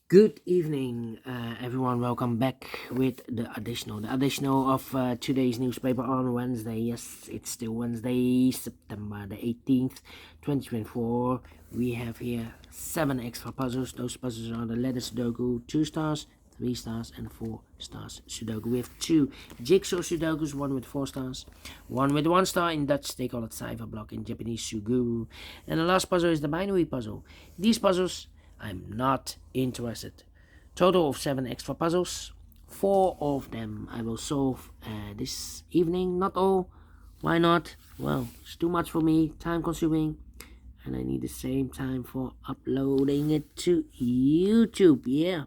Good evening, everyone. Welcome back with the additional of today's newspaper on Wednesday. Yes, it's still Wednesday, September the 18th, 2024. We have here 7 extra puzzles. Those puzzles are the letter Sudoku, 2 stars, 3 stars, and 4 stars Sudoku. We have 2 jigsaw Sudokus, one with 4 stars, one with 1 star. In Dutch, they call it cipher block. In Japanese, Suguru. And the last puzzle is the binary puzzle. These puzzles I'm not interested. Total of 7 extra puzzles. 4 of them I will solve this evening. Not all. Why not? Well, it's too much for me, time consuming, and I need the same time for uploading it to YouTube. Yeah.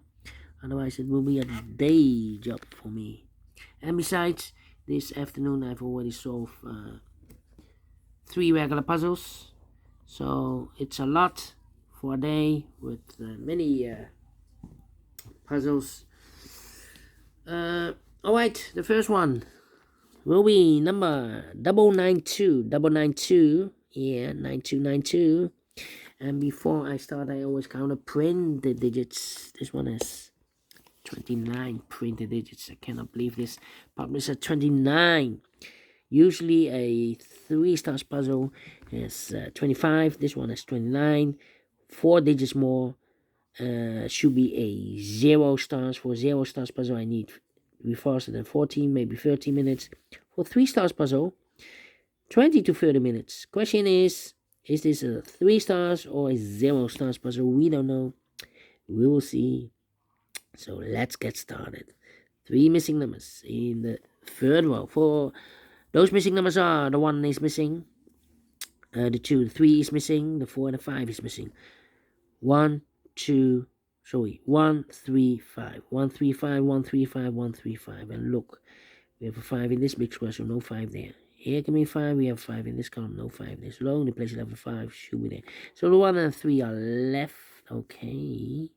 Otherwise, it will be a day job for me. And besides, this afternoon I've already solved 3 regular puzzles. So it's a lot for a day with many puzzles. Alright, the first one will be number 992. Yeah, 9292. And before I start, I always count up print the digits. This one has 29 printed digits. I cannot believe this. Published at 29. Usually a 3 stars puzzle has 25. This one has 29. 4 digits more. Should be a 0 stars. For 0 stars puzzle, I need to be faster than 14, maybe 30 minutes. For 3 stars puzzle, 20 to 30 minutes. Question is this a 3 stars or a 0 stars puzzle? We don't know. We will see. So let's get started. 3 missing numbers in the third row. For those missing numbers are the 1 is missing, the 2, the 3 is missing, the 4 and the 5 is missing. 1, 3, 5. 1, 3, 5, 1, 3, 5, 1, 3, 5. And look, we have a 5 in this big square, so no 5 there. Here can be 5, we have 5 in this column, no 5 there. So the only place you have a 5 should be there. So the 1 and 3 are left. Okay.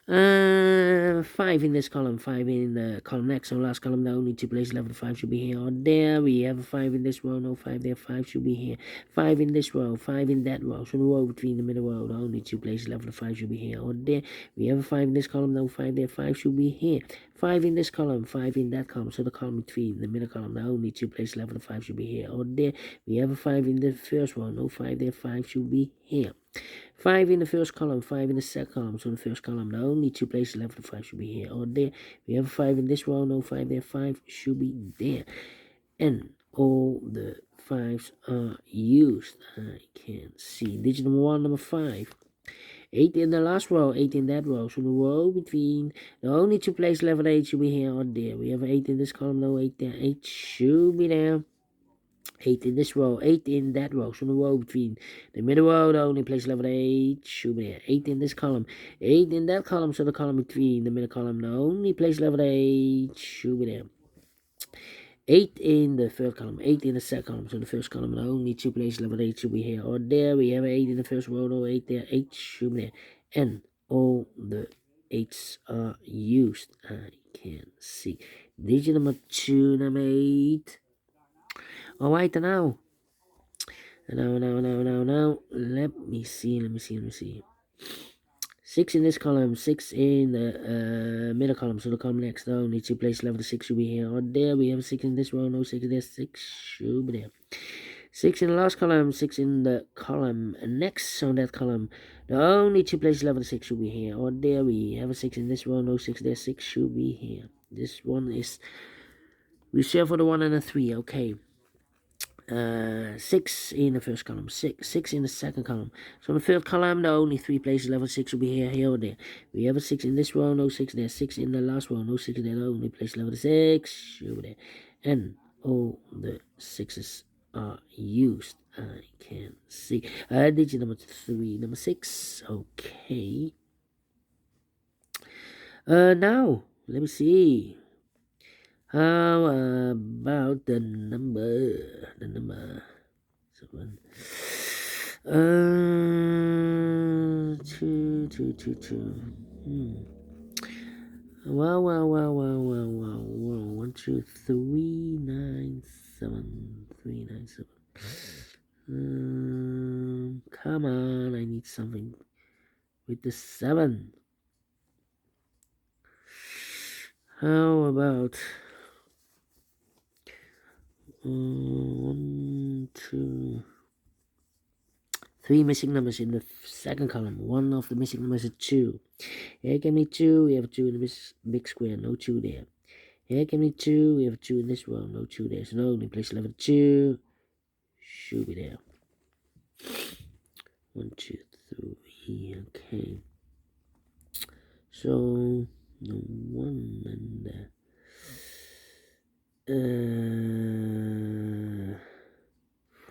5 in this column, 5 in the column next. So last column, the only 2 places left, 5 should be here or there. We have a 5 in this row, no 5 there, 5 should be here. 5 in this row, 5 in that row. So the row between the middle row, the only 2 places left, 5 should be here or there. We have a 5 in this column, no 5 there, 5 should be here. 5 in this column, 5 in that column. So the column between the middle column, the only 2 places left, 5 should be here or there. We have a 5 in the first row, no 5 there, 5 should be here. 5 in the first column, 5 in the second column. So the first column, the only 2 places left, the 5 should be here or there. We have a 5 in this row, no 5 there, 5 should be there. And all the 5s are used. I can see. Digit number 1, number 5. 8 in the last row, 8 in that row. So the row between the only 2 places left, 8 should be here or there. We have 8 in this column, no 8 there. 8 should be there. 8 in this row, 8 in that row. So the row between the middle row, the only place level 8 should be there. 8 in this column, 8 in that column. So the column between the middle column, the only place level 8 should be there. 8 in the third column, 8 in the second column. So the first column, the only 2 places level 8 should be here or there. We have 8 in the first row, no 8 there. 8 should be there. And all the 8s are used. I can see. Digit number 2, number 8. Alright, now. Now. Let me see. 6 in this column, 6 in the middle column. So the column next, the only 2 places left, the 6 should be here or there. We have 6 in this row, no 6 there, 6 should be there. 6 in the last column, 6 in the column next on that column. The only 2 places left, the 6 should be here or there. We have a 6 in this row, no 6 there, 6 should be here. This one is reserved for the 1 and the 3, okay. 6 in the first column, 6 in the second column. So in the third column, the only 3 places level 6 will be here or there. We have a 6 in this row, no 6 there. 6 in the last row, no 6 there. The only place level 6 should be there. And all the 6s are used. I can see. Digit number 3, number 6. Okay. Now let me see. How about the number 7? 2. Wow. 1, 2, 3, 9, 7. 3, 9, 7. Come on, I need something with the 7. How about 1, 2, 3 missing numbers in the second column. One of the missing numbers is 2. Here can be 2. We have a 2 in the big square. No 2 there. Here can be 2. We have a 2 in this row. No 2 there. So no, only place level 2 should be there. 1, 2, 3. Okay. So no 1 and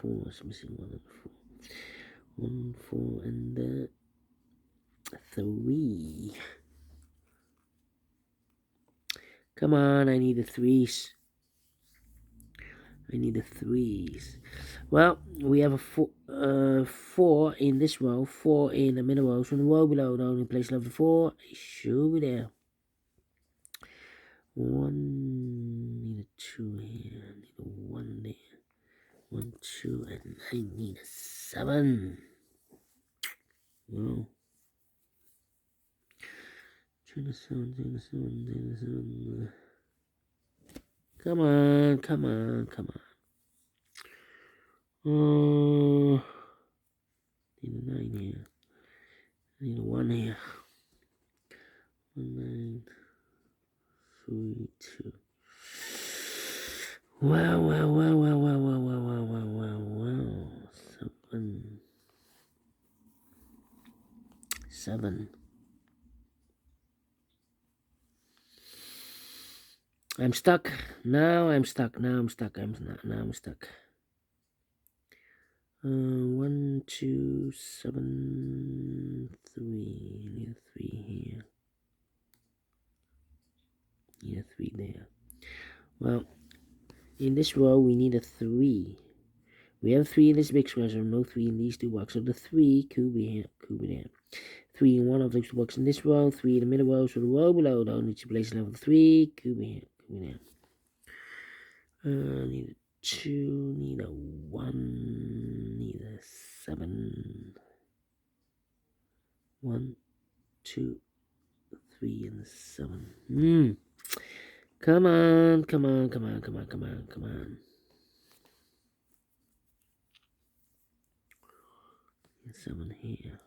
4 is missing 1 and 4. 1, 4 and 3. Come on, I need the 3s. I need the 3s. Well, we have a 4 in this row, 4 in the middle row. So in the row below, the only place level 4 should be there. 1, need a 2 here, I need a 1 there. 1, 2, and I need a 7. Well, 2 7, 2 7, 2 7. Come on, come on, come on. Need a 9 here. Need a 1 here. 1, 9, 3, 2. Wow, wow, wow, wow, wow, wow, wow, wow, wow, wow, wow. 7. 7. I'm stuck. Now I'm stuck. Now I'm stuck. Now I'm stuck. 1, 2, 7, 3. Need a 3 here. Need a 3 there. Well, in this row we need a 3. We have 3 in this big square, so no 3 in these two boxes. So the 3 could be here, could be there. 3 in one of those two boxes in this row, 3 in the middle row. So the row below, the only two places level 3 could be here, could be there. Need a 2, need a 1, need a 7. 1, 2, 3, and 7. Come on, come on, come on, come on, come on, come on. Need a 7 here.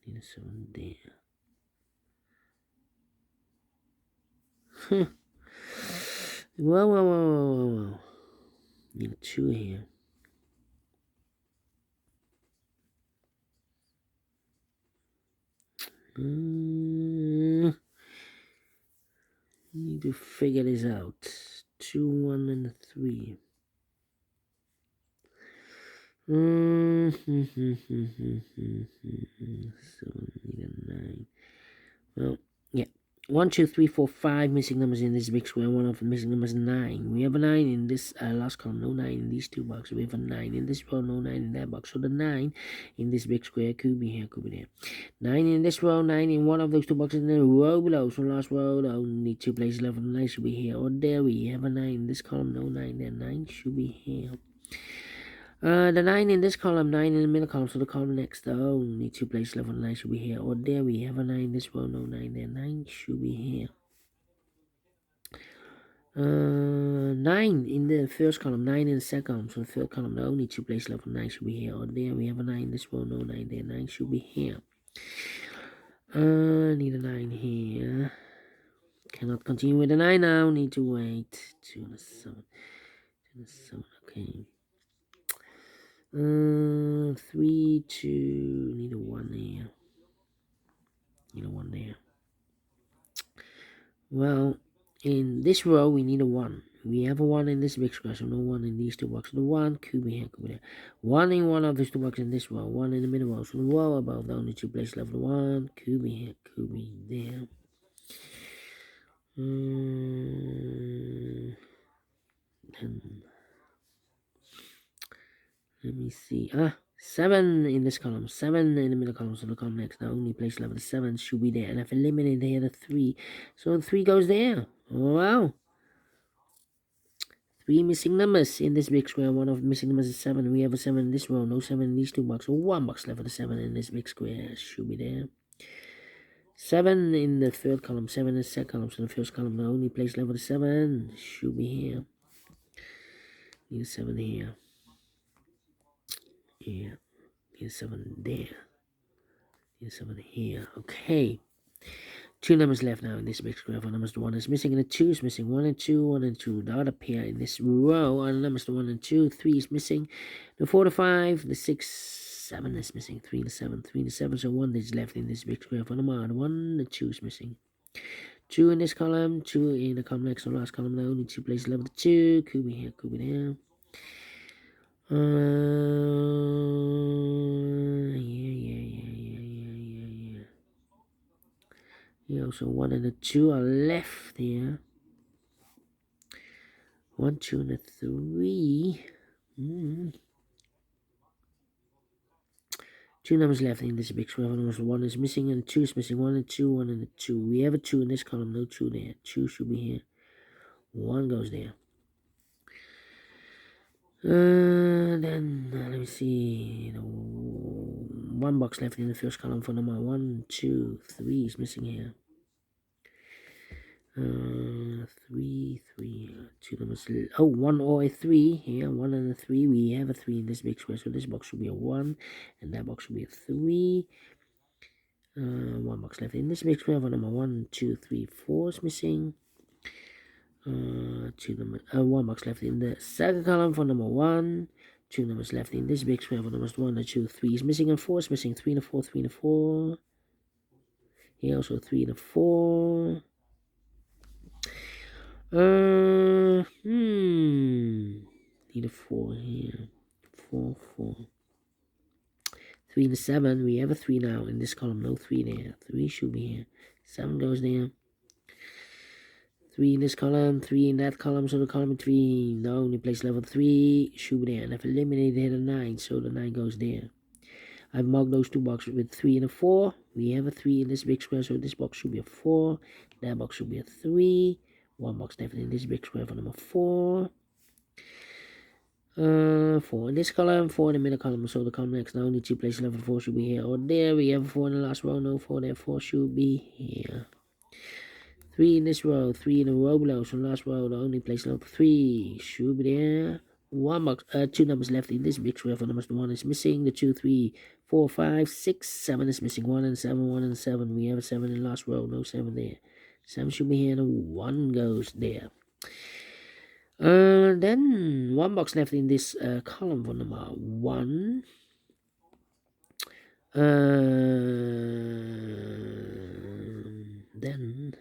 Need a 7 there. Whoa. Need a 2 here. Need to figure this out. 2, 1, and 3. 7, need a 9. Well, yeah. 1, 2, 3, 4, 5 missing numbers in this big square. One of the missing numbers is 9. We have a 9 in this last column. No 9 in these two boxes. We have a 9 in this row. No 9 in that box. So the 9 in this big square could be here, could be there. 9 in this row. 9 in one of those two boxes in the row below. So last row, the only two places left. 9 should be here or there. We have a 9 in this column. No 9 there. 9 should be here. The 9 in this column, 9 in the middle column, so the column next, the only two places left on 9 should be here. Or there we have a 9 in this row, no 9 there. 9 should be here. 9 in the first column, 9 in the second column, so the third column, the only two places left on 9 should be here. Or there we have a 9 in this row, no 9 there. 9 should be here. Need a 9 here. Cannot continue with the 9 now, need to wait. 2 and a 7. 2 and a 7, okay. 3, 2, need a 1 there. Need a 1 there. Well, in this row, we need a 1. We have a 1 in this big square, so no 1 in these two boxes. The 1 could be here, could be there. 1 in one of these two boxes in this row. 1 in the middle row. So the row above, the only two places left. The 1 could be here, could be there. Then let me see. 7 in this column. 7 in the middle column. So the column next. The only place level 7 should be there. And I've eliminated here the 3. So the 3 goes there. Wow. 3 missing numbers in this big square. One of the missing numbers is 7. We have a 7 in this row. No 7 in these two boxes. So 1 box left for the 7 in this big square. Should be there. 7 in the third column, 7 in the second column. So the first column, the only place level is 7 should be here. Need a 7 here. Yeah. Need a 7 there. Need a 7 here. Okay. 2 numbers left now in this big square. For numbers, the 1 is missing and the 2 is missing. 1 and 2, 1 and 2. The other pair in this row are the numbers, the 1 and 2. 3 is missing. The 4 to 5, the 6, 7 is missing. 3 to 7, 3 to 7. So 1 is left in this big square. For number 1, the 2 is missing. 2 in this column, 2 in the column next to the last column. Now only 2 places left. 2 could be here, could be there. Yeah, so 1 and the 2 are left here. 1, 2, and a 3. 2 numbers left in this big square. Numbers 1 is missing and 2 is missing. 1 and 2, 1 and the 2. We have a 2 in this column, no 2 there. 2 should be here. 1 goes there. Then let me see. 1 box left in the first column for number 1, 2, 3 is missing here. 3, 2 numbers. 1 or a 3 here. 1 and a 3. We have a 3 in this big square, so this box should be a 1, and that box should be a 3. 1 box left in this big square for number 1, 2, 3, 4 is missing. 1 box left in the second column for number 1. 2 numbers left in this big square for numbers 1, 2, 3 is missing, and 4 is missing. 3 and a 4, 3 and a 4. Here also 3 and a 4. Need a 4 here. 4, 4. 3 and a 7. We have a 3 now in this column. No 3 there. 3 should be here. 7 goes there. 3 in this column, 3 in that column, so the column 3, the only place level 3 should be there. And I've eliminated a 9, so the 9 goes there. I've marked those 2 boxes with 3 and a 4. We have a 3 in this big square, so this box should be a 4. That box should be a 3. 1 box left in this big square for number 4. 4 in this column, 4 in the middle column, so the column next, now only 2 places level 4 should be here or there. We have a 4 in the last row, no 4 there, 4 should be here. 3 in this row, 3 in the row below, so last row, the only place level 3 should be there. 1 box, 2 numbers left in this big square for numbers. The 1 is missing, the 2, 3, 4, 5, 6, 7 is missing. 1 and 7, 1 and 7. We have a 7 in the last row, no 7 there. 7 should be here, and a 1 goes there. Then 1 box left in this column for number 1. Then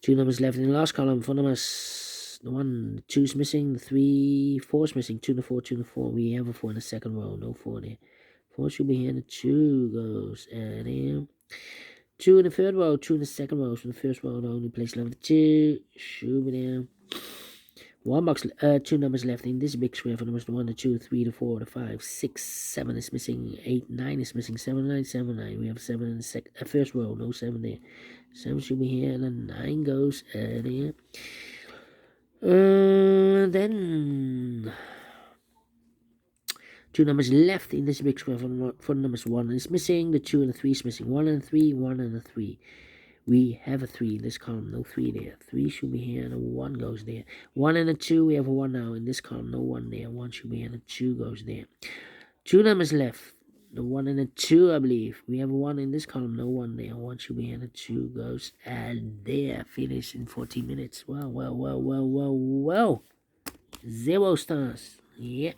2 numbers left in the last column for numbers. The 1, 2 is missing, the 3, 4 is missing, 2 and 4, 2 and 4. We have a 4 in the second row, no 4 there. 4 should be here, and the 2 goes there. 2 in the third row, 2 in the second row, so the first row, the only place left, 2 should be there. 1 box, 2 numbers left in this big square for numbers 1, 2, 3, 4, 5, 6, 7 is missing, 8, 9 is missing, 7, 9, 7, 9. We have 7 in the first row, no 7 there. 7 should be here, and then 9 goes there. Then 2 numbers left in this big square for numbers 1 is missing, the 2 and the 3 is missing. 1 and 3, 1 and a 3. We have a 3 in this column, no 3 there. 3 should be here, and a 1 goes there. 1 and a 2, we have a 1 now in this column, no 1 there. 1 should be here, and a 2 goes there. 2 numbers left, the 1 and a 2, I believe. We have a 1 in this column, no 1 there. 1 should be here, and a 2 goes there. Finish in 14 minutes. Well. 0 stars. Yeah.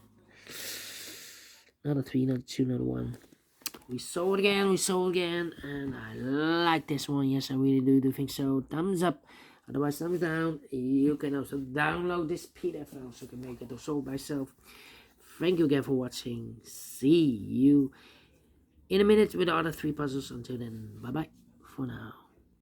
Not a 3, not a 2, not a 1. We sold again, and I like this one. Yes, I really do think so. Thumbs up, otherwise thumbs down. You can also download this PDF file so you can make it also by yourself. Thank you again for watching. See you in a minute with the other 3 puzzles. Until then, bye-bye for now.